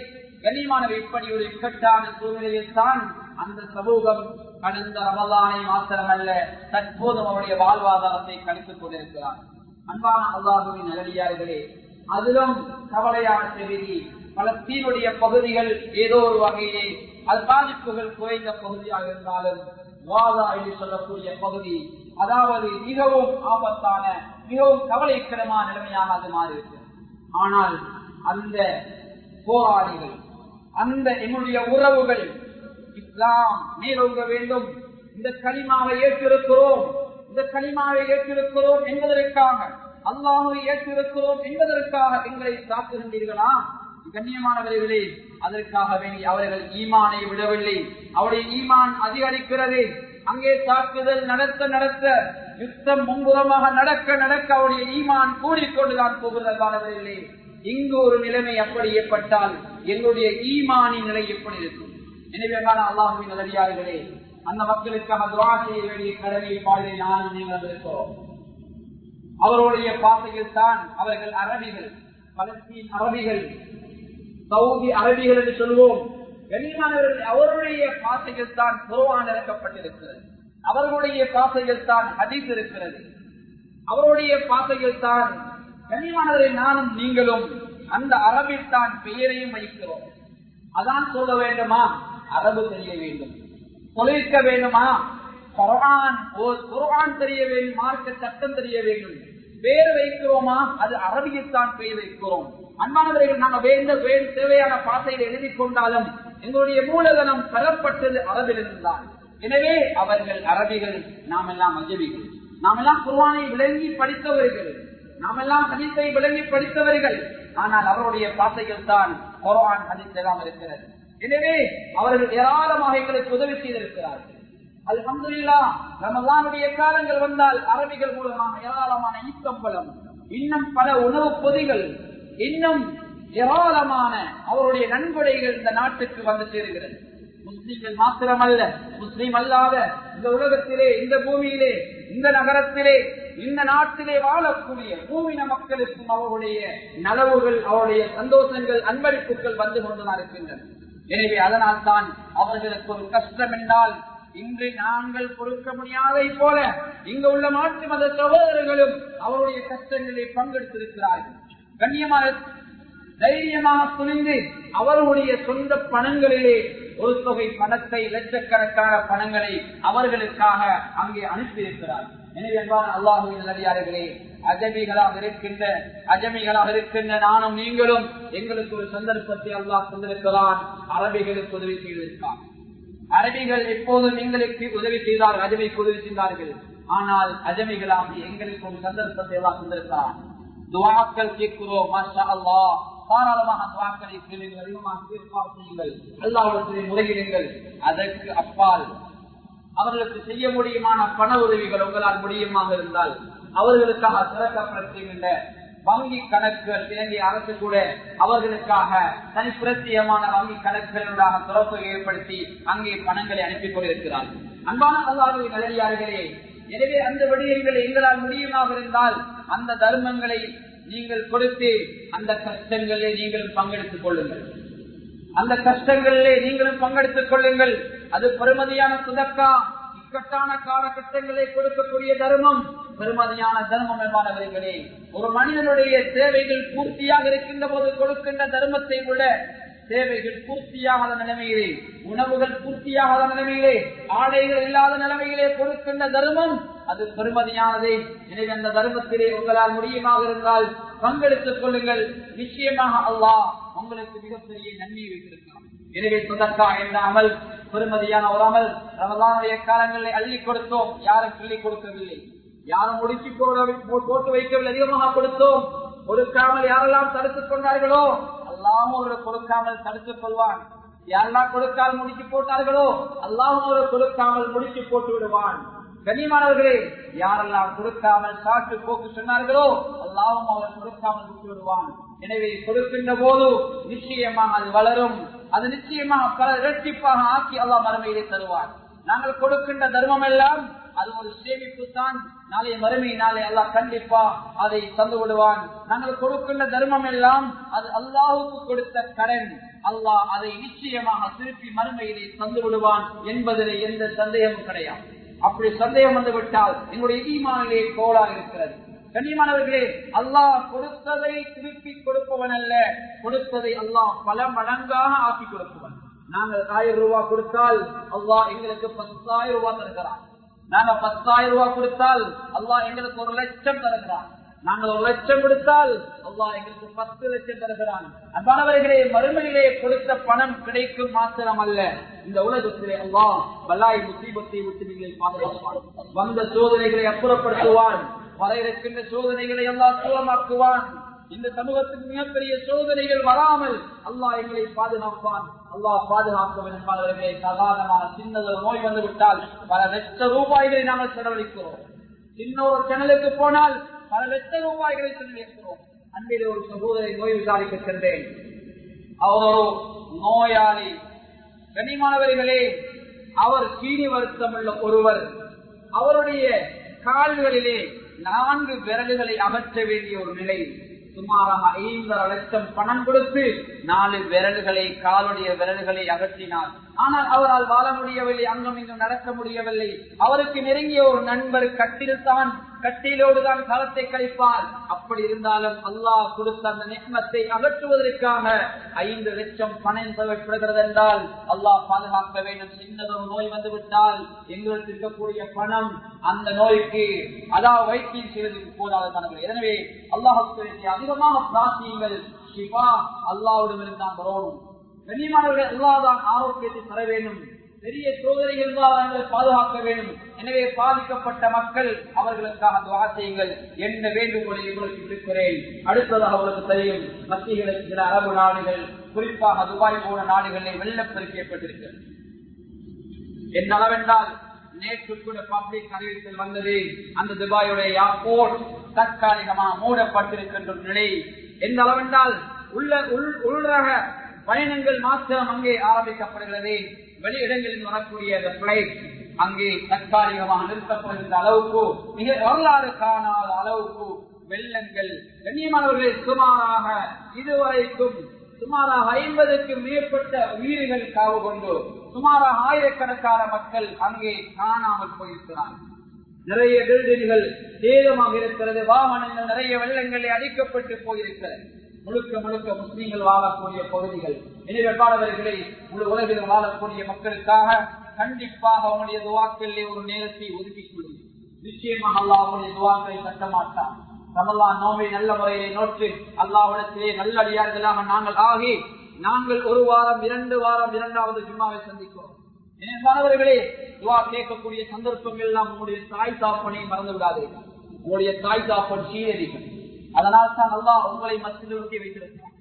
கண்ணியமானவை இப்படி ஒரு இக்கட்டான சூழ்நிலையில் தான் அந்த சமூகம் கடந்த ரமலானை மாத்திரமல்ல தற்போது அவருடைய வாழ்வாதாரத்தை கணித்துக் கொண்டிருக்கிறார். அன்பான அல்லாஹ்வின் நல்லடியார்களே, அதிலும் கவலையான செய்தி, பலஸ்தீனுடைய பகுதிகள் ஏதோ ஒரு வகையிலே அது பாதிப்புகள் குறைந்த பகுதியாக இருந்தாலும் வாதா என்று சொல்லக்கூடிய பகுதி அதாவது மிகவும் ஆபத்தான மிகவும் கவலைக்கிடமான நிலைமையாக அது மாறிவிட்டது. ஆனால் அந்த போராளிகள், அந்த எங்களுடைய உறவுகள் இஸ்லாம் மேலோங்க வேண்டும், இந்த கலிமாவை ஏற்றிருக்கிறோம், இந்த கலிமாவை ஏற்றிருக்கிறோம் என்பதற்காக, அல்லாஹ்வை ஏற்றிருக்கிறோம் என்பதற்காக எங்களை தாக்குகின்றீர்களா? கண்ணியமானவர்களே, அதற்காக வேண்டி அவர்கள் ஈமானை விடவில்லை. அவருடைய ஈமான் அதிகரிக்கிறது. அங்கே தாக்குதல் நடத்த யுத்தம் முன்புறமாக நடக்க அவருடைய ஈமான் கூடிக்கொண்டுதான் போகிறதானவர்களே. இங்கு ஒரு நிலைமை அப்படி ஏற்பட்டால் எங்களுடைய ஈமானின் நிலை எப்படி இருக்கும்? எனவே அல்லாஹ்வின் நல்லடியார்களே, அந்த மக்களுக்காக துஆ செய்ய வேண்டிய கடமையை பாடலை நானும் நீங்கள் இருக்கிறோம். அவருடைய பாசையில் தான் அவர்கள் அரபிகள், பலஸ்தீன் அரபிகள், சவுதி அரபிகள் என்று சொல்வோம். கண்ணியமானவர்கள், அவருடைய பாசையில் தான் குர்ஆன் இறக்கப்பட்டிருக்கிறது. அவர்களுடைய பாசையில் தான் ஹதீஸ் இருக்கிறது. அவருடைய பாசையில் தான் கண்ணியமானவரை நானும் நீங்களும் அந்த அரபில் தான் பெயரையும் வைக்கிறோம். அதான் சொல்ல வேண்டுமா? அரபு தெரிய வேண்டும். தொழிற்க வேண்டுமா? குர்ஆன் தெரிய வேண்டும், மார்க்க சட்டம் தெரிய வேண்டும். பேர் வைக்கிறோமா? அது அரபியத்தான் பெயர் வைக்கிறோம். அன்பானவர்கள், நாங்கள் வேறு தேவையான பாசையில் எழுதி கொண்டாலும் எங்களுடைய மூலதனம் பெறப்பட்டது அரபிலிருந்தான். எனவே அவர்கள் அரபிகள், நாம் எல்லாம் அஜபிகள். நாம் எல்லாம் குர்ஆனை விளங்கி படித்தவர்கள், நாம் எல்லாம் ஹதீஸை விளங்கி படித்தவர்கள். ஆனால் அவருடைய பாசைகள் தான் குர்ஆன் ஹதீஸ் எல்லாம் இருக்கிறது. எனவே அவர்கள் ஏராளமாக எங்களுக்கு உதவி செய்திருக்கிறார்கள். அல்ஹம்துலில்லாஹ், ரமலானுடைய காலங்கள் வந்தால் அரபிகள் மூலமாக ஏராளமான ஈத்தம்பலம், இன்னும் பல உணவு பொதிகள், இன்னும் ஏராளமான அவருடைய நன்கொடைகள் இந்த நாட்டுக்கு வந்து சேருகிறது. முஸ்லிம்கள் மாத்திரமல்ல, முஸ்லிம் அல்லாத இந்த உலகத்திலே, இந்த பூமியிலே, இந்த நகரத்திலே, இந்த நாட்டிலே வாழக்கூடிய பூமியின மக்களுக்கும் அவருடைய நலவுகள், அவருடைய சந்தோஷங்கள், அன்பளிப்புகள் வந்து கொண்டுதான் இருக்கின்றன. எனவே அதனால் தான் அவர்களுக்கு ஒரு கஷ்டம் என்றால் இன்று நாங்கள் கொடுக்க முடியாதை போல இங்கு உள்ள மாற்று மத சகோதரர்களும் அவருடைய கஷ்டங்களில் பங்கெடுத்திருக்கிறார்கள். கண்ணியமாக தைரியமாக துணிந்து அவர்களுடைய சொந்த பணங்களிலே ஒரு தொகை பணத்தை, லட்சக்கணக்கான பணங்களை அவர்களுக்காக அங்கே அனுப்பியிருக்கிறார்கள். எனவே அல்லாஹ்வின் நல்லடியார்களே, அஜமிகளாக இருக்கின்ற நானும் நீங்களும் எங்களுக்கு ஒரு சந்தர்ப்பத்தை அல்லாஹ் தந்திருக்கிறான். அரபிகளுக்கு உதவி செய்திருக்கிறார். அரபிகள் எப்போதும் எங்களுக்கு உதவி செய்தார்கள், அஜமிக்கு உதவி செய்தார்கள். ஆனால் அஜமிகளாக எங்களுக்கு ஒரு சந்தர்ப்பத்தை எல்லாம் தந்திருக்கிறார். துஆக்கள் கேட்கிறோம், மாஷா அல்லாஹ், தாராளமாக துஆக்களை கேளுங்கள், அதிகமாக செய்யுங்கள், அல்லாஹ்விடத்திலே முறையிடுங்கள். அதற்கு அப்பால் அவர்களுக்கு செய்ய முடியுமான பண உதவிகள் உங்களால் முடியுமாக இருந்தால் அவர்களுக்காக திறக்கப்படுகின்ற வங்கி கணக்குகள், இலங்கை அரசு கூட அவர்களுக்காக தனிப்பிரத்தியமான வங்கி கணக்குகளுடாக தொடர்பை ஏற்படுத்தி அங்கே பணங்களை அனுப்பிக் கொண்டிருக்கிறார்கள். அன்பான அல்லாஹ்வின் நல்லடியார்களே, எனவே அந்த விடயங்களை எங்களால் முடியுமாக இருந்தால் அந்த தர்மங்களை நீங்கள் கொடுத்து அந்த கஷ்டங்களிலே நீங்களும் பங்கெடுத்துக் கொள்ளுங்கள். அந்த கஷ்டங்களிலே நீங்களும் பங்கெடுத்துக் கொள்ளுங்கள். அது பெருமதியான சதக்கா. இக்கட்டான காலகட்டங்களை கொடுக்கக்கூடிய தர்மம் பெருமதியான தர்மம் என்பானவர்களே. ஒரு மனிதனுடைய தேவைகள் பூர்த்தியாக இருக்கின்ற போது கொடுக்கின்ற தர்மத்தை விட தேவைகள் பூர்த்தியாகாத நிலைமையிலே, உணவுகள் பூர்த்தியாகாத நிலைமையிலே, ஆடைகள் இல்லாத நிலைமையிலே கொடுக்கின்ற தர்மம் அது பெருமதியானதே. எனவே அந்த தர்மத்திலே உங்களால் முடியுமாக இருந்தால் பங்கெடுத்துக் கொள்ளுங்கள். நிச்சயமாக அல்லாஹ் உங்களுக்கு மிகப்பெரிய நன்மையை வைத்திருக்கிறார். எனவே சதக்கா என்ற அமல் பெருமதியான ஒரு அமல். ரமலானுடைய காலங்களில் அள்ளி கொடுத்தோம், யாரும் கிள்ளி கொடுக்கவில்லை, யாரும் முடிச்சு போட்டு வைக்கவில்லை, அதிகமாக கொடுத்தோம். கொடுக்காமல் யாரெல்லாம் தடுத்துக் கொண்டார்களோ அல்லாஹ் அவர்கள் கொடுக்காமல் தடுத்துக் கொள்வான். யாரெல்லாம் கொடுக்காமல் முடிச்சு போட்டார்களோ அல்லாஹ் அவர்கள் கொடுக்காமல் முடிச்சு போட்டு விடுவான். கண்ணியமானவர்களே, யாரெல்லாம் கொடுக்காமல் சாட்டு போக்கு சொன்னார்களோ அல்லாஹ்வும் அவர் கொடுக்காமல் விட்டு விடுவான். எனவே கொடுக்கின்ற போது நிச்சயமாக அது வளரும். அது நிச்சயமாக பல இரட்டிப்பாக ஆக்கி அல்லாஹ் மறுமையிலே தருவான். நாங்கள் கொடுக்கின்ற தர்மம் எல்லாம் அது ஒரு சேமிப்பு தான். நாளைய மறுமை நாளை அல்லாஹ் கண்டிப்பா அதை தந்து விடுவான். நாங்கள் கொடுக்கின்ற தர்மம் எல்லாம் அது அல்லாஹுக்கு கொடுத்த கடன். அல்லாஹ் அதை நிச்சயமாக திருப்பி மறுமையிலே தந்து விடுவான் என்பதிலே எந்த சந்தேகமும் கிடையாது. அப்படி சந்தேகம் வந்து விட்டால் எங்களுடைய ஈமானிலே கோளாறு இருக்கிறது. கண்ணியமானவர்களே, அல்லாஹ் கொடுத்ததை திருப்பி கொடுப்பவன் அல்ல, கொடுத்ததை அல்லாஹ் பல மடங்காக ஆக்கி கொடுப்பவன். நாங்கள் 1000 ரூபாய் கொடுத்தால் அல்லாஹ் எங்களுக்கு 10,000 ரூபாய் தருகிறான். நாங்க 10,000 ரூபாய் கொடுத்தால் அல்லாஹ் எங்களுக்கு 1 லட்சம் தருகிறான். நாங்கள் 1 லட்சம் கொடுத்தால் அல்லாஹ் எங்களுக்கு 10 லட்சம் தருகிறான். அன்பானவர்களே, மறுமையிலே கொடுத்த பணம் கிடைக்கும் மாத்திரம் அல்ல, இந்த உலகத்திலே அல்லாஹ் பலாய் முசீபத்தை விட்டு நீங்களை பாதுகாப்பான். வந்த சோதனைகளை அப்புறப்படுத்துவான். வர இருக்கின்ற சோதனைகளை அல்லாஹ் சுலமாக்குவான். இந்த சமூகத்துக்கு மிகப்பெரிய சோதனைகள் வராமல் அல்லாஹ் எங்களை பாதுகாப்பான். அல்லாஹ் பாதுகாக்க வேண்டும். சாதாரணமான சின்னதொரு நோய் வந்து விட்டால் பல லட்ச ரூபாய்களை நாங்கள் செலவழிக்கிறோம். சின்ன ஒரு சேனலுக்கு போனால் பல லட்ச ரூபாய்களை செலவழிக்கிறோம். அன்றைய ஒரு சகோதரை நோய் விசாரிக்க சென்றேன். அவர் ஒரு நோயாளி. கனிமானவர்களே, அவர் சீனி வருத்தம் உள்ள ஒருவர். அவருடைய கால்களிலே 4 விரல்களை அகற்ற வேண்டிய ஒரு நிலை. சுமாராக 5.5 லட்சம் பணம் கொடுத்து 4 விரல்களை, காலுடைய விரல்களை அகற்றினார். ஆனால் அவரால் வாழ முடியவில்லை, அங்கும் இங்கும் நடக்க முடியவில்லை. அவருக்கு நெருங்கிய ஒரு நண்பர் கட்டிலோடு தான் காலத்தை கழிப்பார். அப்படி இருந்தாலும் அல்லாஹ் கொடுத்த அந்த நிக்மத்தை அகற்றுவதற்காக 5 லட்சம் பணம் தேவைப்படுகிறது என்றால் அல்லாஹ் பாதுகாக்க வேண்டும். சின்னதொரு நோய் வந்துவிட்டால் எங்களுக்கு இருக்கக்கூடிய பணம் அந்த நோய்க்கு அதாவது வைத்தியம் செய்வதற்கு போதாது. எனவே அல்லாஹ்வுக்கு அதிகமாக பிரார்த்தியுங்கள். ஷிஃபா அல்லாஹ்விடமிருந்து தான் வரணும். கண்ணியமானவர்கள், அல்லாஹ் தான் ஆரோக்கியத்தை தர வேண்டும். பெரிய சோதனைகள் பாதுகாக்க வேண்டும். எனவே பாதிக்கப்பட்ட மக்கள் அவர்களுக்காக துஆ செய்யுங்கள். என்ன வேண்டுகோளை உங்களுக்கு இருக்கிறேன். அடுத்ததாக அவர்களுக்கு தெரியும், மத்திய சில அரபு நாடுகள், குறிப்பாக துபாய் போன நாடுகளில் வெள்ளப்பெருக்கு ஏற்பட்டிருக்கிறது. என்ன அளவென்றால் நேற்று கூட பப்ளிக் அறிவித்தல் வந்தது, அந்த துபாயுடைய ஏர்போர்ட் தற்காலிகமாக மூடப்பட்டிருக்கின்ற நிலை. எந்த அளவென்றால் உள்ரக பயணங்கள் மாத்திரம் அங்கே ஆரம்பிக்கப்படுகிறது. வெளி இடங்களில் வரக்கூடிய பிளைட் அங்கே தற்காலிகமாக நிறுத்தப்படுகின்ற அளவுக்கு, மிக வரலாறு காணாத அளவுக்கு வெள்ளங்கள். கண்ணியமானவர்களை, சுமாராக இதுவரைக்கும் சுமாராக 50க்கும் மேற்பட்ட உயிர்கள் காவு கொண்டு சுமாராக ஆயிரக்கணக்கான மக்கள் அங்கே காணாமல் போயிருக்கிறார்கள். நிறைய பில்டிங்குகள் சேதமாக இருக்கிறது. வாகனங்கள் நிறைய வெள்ளங்களில் அடிக்கப்பட்டு போயிருக்கிறது. முழுக்க முழுக்க முஸ்லீம்கள் வாழக்கூடிய பகுதிகள். எனவே பாடவர்களை முழு உலகில் வாழக்கூடிய மக்களுக்காக கண்டிப்பாக அவனுடைய துவாக்களிலே ஒரு நேரத்தை ஒதுக்கிக் கொள்ளும். நிச்சயமாக அல்லாஹ் அவனுடைய துவாக்களை கட்ட மாட்டான். ரமலான் நோவை நல்ல முறையை நோற்று அல்லாஹ்விடத்திலே நல்லடியார்களாக நாங்கள் ஆகி நாங்கள் 1 வாரம் 2 வாரம் 2வது ஜும்மாவை சந்திக்கிறோம். மாணவர்களே, துவா கேட்கக்கூடிய சந்தர்ப்பங்கள் எல்லாம் உங்களுடைய தாய் தாப்பனை மறந்து விடாதீர்கள். உங்களுடைய தாய் தாப்பன் சீரடிகள். அதனால் தான் அல்லாஹ் உங்களை மஸ்ஜிதுக்கு வைத்திருக்கிறார்.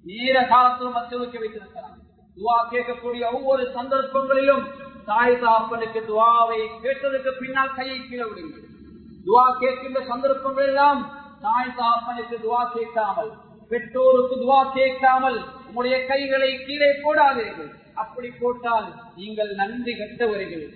நேர காலத்தில் மஸ்ஜிதுக்கு வைத்திருக்கிறார். துவா கேட்கக்கூடிய ஒவ்வொரு சந்தர்ப்பங்களிலும் தாய் தாப்பனுக்கு துவாவை கேட்டதுக்கு பின்னால் கையை கீழே விடுங்கள். துவா கேட்கின்ற சந்தர்ப்பங்கள் எல்லாம் தாய் தாப்பனுக்கு துவா கேட்காமல், பெற்றோருக்கு துவா கேட்காமல் உங்களுடைய கைகளை கீழே போடாதீர்கள். அப்படி போட்டால் நீங்கள் நன்றி கெட்டவர்கள்.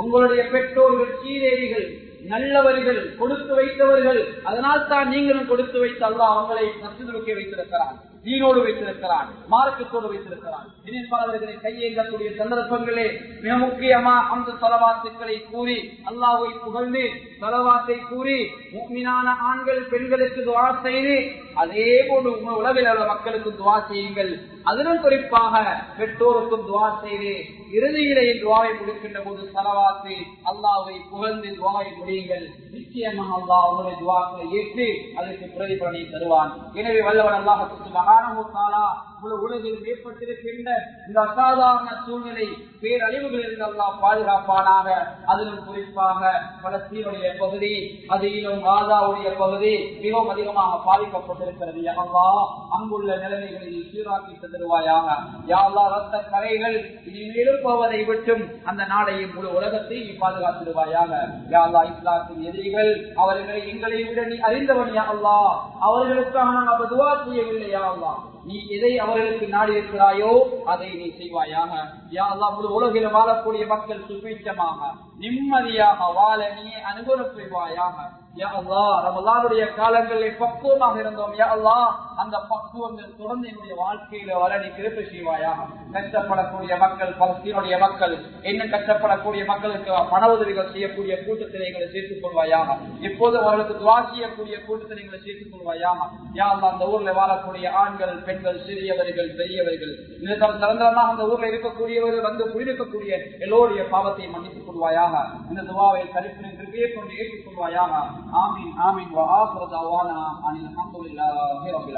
உங்களுடைய பெற்றோர்கள் சீரேரிகள், நல்லவர்கள், கொடுத்து வைத்தவர்கள். அதனால் தான் நீங்களும் கொடுத்து வைத்த அல்லாஹ் அவங்களை மஸ்ஜிதுக்கு வைத்திருக்கிறார், தீனோடு வைத்திருக்கிறார், மார்க்கத்தோடு வைத்திருக்கிறார். இணைப்பாளர்களை கையேங்கக்கூடிய சந்தர்ப்பங்களே மிக முக்கியமா அந்த ஸலவாத்துக்களை கூறி அல்லாஹ்வை புகழ்ந்து ஸலவாத்தை கூறி முஃமினான ஆண்கள் பெண்களுக்கு துஆ செய்து அதே போன்று உலகில் உள்ள மக்களுக்கு துஆ செய்யுங்கள். அதிலும் குறிப்பாக பெற்றோருக்கும் துஆ செய்து இறுதியிலே துஆவை முடிக்கின்ற போது ஸலவாத்து அல்லாஹ்வை புகழ்ந்து துஆவை முடியுங்கள். நிச்சயமாக அல்லாஹ் உங்களுடைய துஆக்களை ஏற்று அதற்கு பிரதிபலனை தருவான். எனவே வல்லவன் அல்லாஹ் சுப்ஹானஹு வ தஆலா முழு உலகில் ஏற்பட்டிருக்கின்ற இந்த அசாதாரண சூழ்நிலை பேரழிவுகளிலிருந்து அல்லாஹ் பாதுகாப்பானாக. அதிலும் குறிப்பாக பலஸ்தீனுடைய பகுதி, அதிலும் காசாவுடைய பகுதி மிகவும் அதிகமாக பாதிக்கப்பட்டிருக்கிறது. யா அல்லாஹ், அங்குள்ள நிலைமைகளில் சீராக்கி தருவாயாக. யா அல்லாஹ், ரத்த கரைகள் இனிமேலும் போவதை விட்டும் அந்த நாடையும் முழு உலகத்தையும் பாதுகாத்திடுவாயாக. யா அல்லாஹ், இஸ்லாத்தின் எதிரிகள் அவர்களை எங்களை விட நீ அறிந்தவன். யா அல்லாஹ், அவர்களுக்காக நாங்கள் துஆ செய்யவில்லை. யா அல்லாஹ், நீ எதை அவர்களுக்கு நாடி இருக்கிறாயோ அதை நீ செய்வாயாக. யா அல்லாஹ், முழு உலகில் வாழக்கூடிய மக்கள் சுபீட்சமாக நிம்மதியாக வாழ நீ அனுகூலம் செய்வாயாக. யா அல்லாஹ் ரமலானுடைய காலங்களில் பக்குவமாக இருந்தோம். யா அல்லாஹ் அந்த பக்குவங்கள் தொடர்ந்து என்னுடைய வாழ்க்கையில வர நீ கிருபை செய்வாயாக. கஷ்டப்படக்கூடிய மக்கள், பலஸ்தீனுடைய மக்கள், இன்னும் கஷ்டப்படக்கூடிய மக்களுக்கு பண உதவிகள் செய்யக்கூடிய கூட்டத்திலே எங்களை சேர்த்துக் கொள்வாயாக. இப்போது அவர்களுக்கு துவா செய்யக்கூடிய கூட்டத்திலே எங்களை சேர்த்துக் கொள்வாயாக. யா அல்லாஹ் அந்த ஊர்ல வாழக்கூடிய ஆண்கள், பெண்கள், சிறியவர்கள், பெரியவர்கள், நிரந்தரமாக அந்த ஊர்ல இருக்கக்கூடியவர்கள் வந்து குடியிருக்கக்கூடிய எல்லோருடைய பாவத்தை மன்னித்துக் கொள்வாயாக. இந்த துவாவை தரிப்பினை திருப்பியே கொண்டு ஏற்றுக் கொள்வாயாக. ஆமீன் ஆமீன். வ ஆகிரு தஅவானா அனில் ஹம்துலில்லாஹி ரப்பில்